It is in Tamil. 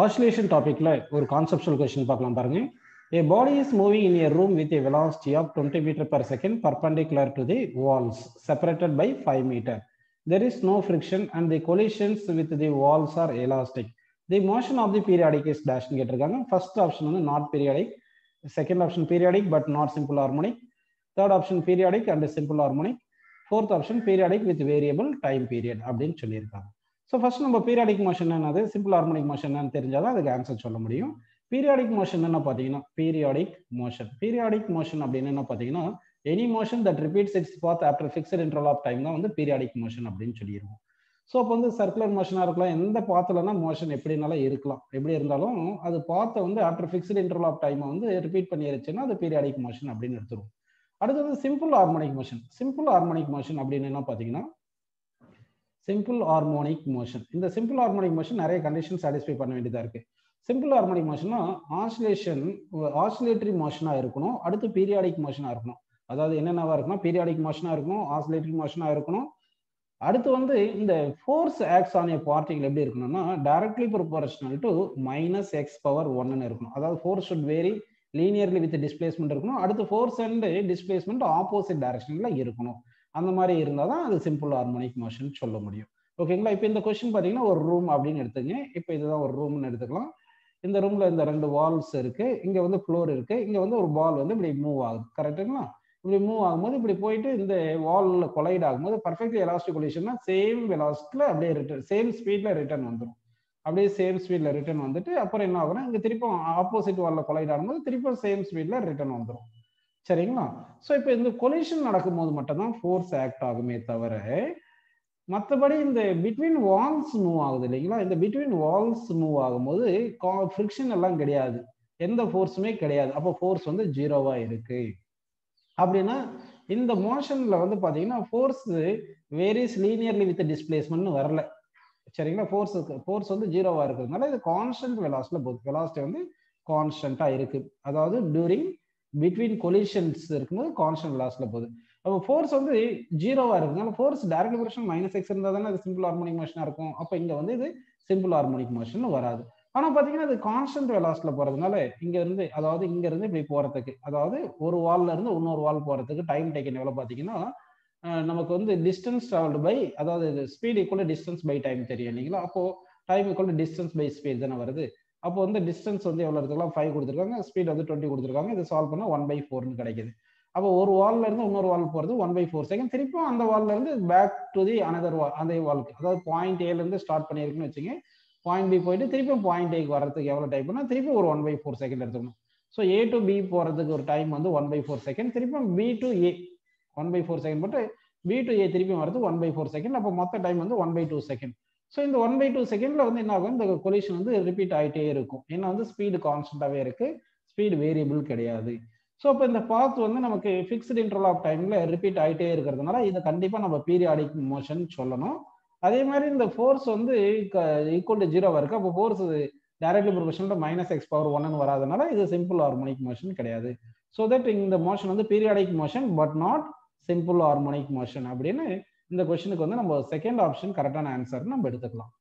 Oscillation topicல ஒரு conceptual question பார்க்கலாம் பாருங்க. A body is moving in a room with a velocity of 20 meter per second perpendicular to the walls separated by 5 meter. There is no friction and the collisions with the walls are elastic. The motion of the periodic is dash கேட்டிருக்காங்க. First option வந்து not periodic, second option periodic but not simple harmonic, third option periodic and simple harmonic, fourth option periodic with variable time period அப்படின்னு சொல்லியிருக்காங்க. ஸோ ஃபர்ஸ்ட் நம்ம பீரியாடிக் மோஷன் என்னது, சிம்பிள் ஹார்மோனிக் மோஷன் என்னன்னு தெரிஞ்சாதான் அதுக்கு ஆன்சர் சொல்ல முடியும். பீரியாடிக் மோஷன் என்ன பார்த்தீங்கன்னா, பீரியாடிக் மோஷன் அப்படின்னு என்ன பார்த்தீங்கன்னா, any motion that repeats its path after fixed interval of time தான் வந்து பீரியாடிக் மோஷன் அப்படின்னு சொல்லிடுவோம். ஸோ அப்போ வந்து சர்க்குலர் மோஷனாக இருக்கலாம், எந்த பாத்துலனா மோஷன் எப்படினாலும் இருக்கலாம், எப்படி இருந்தாலும் அது பாத்தை வந்து ஆஃப்டர் ஃபிக்ஸ்ட் இன்டர்வல் ஆஃப் டைமை வந்து ரிப்பீட் பண்ணிருச்சுன்னா அது பீரியாடிக் மோஷன் அப்படின்னு எடுத்துருவோம். அடுத்து வந்து simple harmonic motion. Simple harmonic motion அப்படின்னு என்ன பார்த்தீங்கன்னா, சிம்பிள் ஹார்மோனிக் மோஷன். இந்த சிம்பிள் ஹார்மோனிக் மோஷன் நிறைய கண்டிஷன் சாட்டிஸ்ஃபை பண்ண வேண்டியதா இருக்கு. சிம்பிள் ஹார்மோனிக் மோஷன்னா ஆசிலேட்டரி மோஷனா இருக்கணும், அடுத்து பீரியாடிக் மோஷனா இருக்கணும். அதாவது என்னென்னவா இருக்கணும், பீரியாடிக் மோஷனா இருக்கணும், ஆசிலேட்டரி மோஷனா இருக்கணும். அடுத்து வந்து இந்த force acts on a particle எப்படி இருக்கணும்னா டைரக்ட்லி ப்ரொபோர்ஷனல் டு -x⁻1 இருக்கணும். அதாவது force should vary linearly with displacement இருக்கணும். அடுத்து ஃபோர்ஸ் அண்ட் டிஸ்பிளேஸ்மெண்ட் ஆப்போசிட் டைரக்ஷன்ல இருக்கணும். அந்த மாதிரி இருந்தால் தான் அது சிம்பிள் ஹார்மோனிக் மோஷன் சொல்ல முடியும். ஓகேங்களா? இப்போ இந்த கொஸ்டின் பார்த்தீங்கன்னா ஒரு ரூம் அப்படின்னு எடுத்துங்க. இப்போ இதுதான் ஒரு ரூம்னு எடுத்துக்கலாம். இந்த ரூம்ல இந்த 2 வால்ஸ் இருக்கு, இங்க வந்து ஃப்ளோர் இருக்கு, இங்க வந்து ஒரு பால் வந்து இப்படி மூவ் ஆகுது. கரெக்டுங்களா? இப்படி மூவ் ஆகும்போது இப்படி போயிட்டு இந்த வால்ல கொலைட் ஆகும்போது பர்ஃபெக்ட்லி எலாஸ்டிக் கொலிஷன்னா சேம் வெலாசிட்டில அப்படியே ரிட்டர்ன், சேம் ஸ்பீட்ல ரிட்டர்ன் வந்துடும். அப்படியே சேம் ஸ்பீட்ல ரிட்டர்ன் வந்துட்டு அப்புறம் என்ன ஆகும்னா இங்க திருப்பம் ஆப்போசிட் வால்ல கொலைட் ஆகும்போது திருப்பம் சேம் ஸ்பீட்ல ரிட்டர்ன் வந்துடும். சரிங்களா? ஸோ இப்போ இந்த கொலிஷன் நடக்கும்போது மட்டும்தான் ஃபோர்ஸ் ஆக்ட் ஆகுமே தவிர மற்றபடி இந்த பிட்வீன் வால்ஸ் மூவ் ஆகுது இல்லைங்களா, இந்த பிட்வீன் வால்ஸ் மூவ் ஆகும்போது ஃப்ரிக்ஷன் எல்லாம் கிடையாது, எந்த ஃபோர்ஸுமே கிடையாது. அப்போ ஃபோர்ஸ் வந்து ஜீரோவா இருக்கு. அப்படின்னா இந்த மோஷன்ல வந்து பாத்தீங்கன்னா force varies linearly with displacement வரல. சரிங்களா? ஃபோர்ஸ் வந்து ஜீரோவா இருக்கிறதுனால இது கான்ஸ்டன்ட் வெலாசிட்டில போகுது. வெலாசிட்டி வந்து கான்ஸ்டன்டா இருக்கு. அதாவது டியூரிங் பிட்வீன் கொலிஷன்ஸ் இருக்கும்போது கான்ஸ்டன்ட் வெலாசிட்டில போகுது. அப்போ ஃபோர்ஸ் வந்து ஜீரோவா இருக்குனால ஃபோர்ஸ் டைரக்ட் ப்ரொபோர்ஷனல் -x இருந்தா தானே அது சிம்பிள் ஹார்மோனிக் மோஷனா இருக்கும். அப்போ இங்க வந்து இது சிம்பிள் ஹார்மோனிக் மோஷன் வராது. ஆனா பாத்தீங்கன்னா இது கான்ஸ்டன்ட் வெலாசிட்டில போறதுனால இங்க இருந்து, அதாவது இங்க இருந்து இப்படி போறதுக்கு, அதாவது ஒரு வால்ல இருந்து இன்னொரு வால் போறதுக்கு டைம் டேக்கன் எவ்வளவு பாத்தீங்கன்னா நமக்கு வந்து டிஸ்டன்ஸ் டிராவல்டு பை, அதாவது speed equal distance by time தெரியும் இல்லைங்களா. அப்போ time equal distance by speed தானே வருது. அப்போ வந்து டிஸ்டன்ஸ் வந்து எவ்வளவு எடுத்துக்கலாம், 5 கொடுத்துருக்காங்க, ஸ்பீட் வந்து 20 கொடுத்துருக்காங்க. இது சால்வ் பண்ணா 1/4 கிடைக்குது. அப்போ ஒரு வால்ல இருந்து இன்னொரு வால் போறது 1/4 செகண்ட். திருப்பியும் அந்த வால்ல இருந்து பேக் டு தி அனதர் வால், அதே வால்க்கு, அதாவது பாயிண்ட் ஏல இருந்து ஸ்டார்ட் பண்ணிருக்குன்னு வச்சுங்க, பாயிண்ட் பி போயிட்டு திருப்பியும் பாயிண்ட் ஏக்கு வர்றதுக்கு எவ்வளவு டைம்னா திருப்பி ஒரு 1/4 செகண்ட் எடுத்துக்கணும். ஸோ ஏ டு பி போறதுக்கு ஒரு டைம் வந்து 1/4 செகண்ட், திருப்பியும் பி டு ஏ 1/4 செகண்ட் போட்டு பி டு ஏ திருப்பி வரது 1/4 செகண்ட். அப்போ மொத்த டைம் வந்து 1/2 செகண்ட். ஸோ இந்த 1/2 செகண்ட்ல வந்து என்ன ஆகும், இந்த கொலிஷன் வந்து ரிப்பீட் ஆகிட்டே இருக்கும். ஏன்னா வந்து ஸ்பீடு கான்ஸ்டன்டாவே இருக்கு, ஸ்பீடு வேரியபிள் கிடையாது. ஸோ இப்போ இந்த பாத் வந்து நமக்கு ஃபிக்ஸ்டு இன்டர்வல் ஆஃப் டைம்ல ரிப்பீட் ஆகிட்டே இருக்கிறதுனால இதை கண்டிப்பா நம்ம பீரியாடிக் மோஷன் சொல்லணும். அதே மாதிரி இந்த ஃபோர்ஸ் வந்து ஈக்குவல் டு ஜீரோவா இருக்கு. அப்போ ஃபோர்ஸ் டைரக்ட்லி ப்ரொபோர்ஷனல் -x⁻1 வராதனால இது சிம்பிள் ஹார்மோனிக் மோஷன் கிடையாது. ஸோ தட் இந்த மோஷன் வந்து periodic motion but not simple harmonic motion அப்படின்னு இந்த கொஸ்டினுக்கு வந்து நம்ம செகண்ட் ஆப்ஷன் கரெக்டான ஆன்சர் நம்ம எடுத்துக்கலாம்.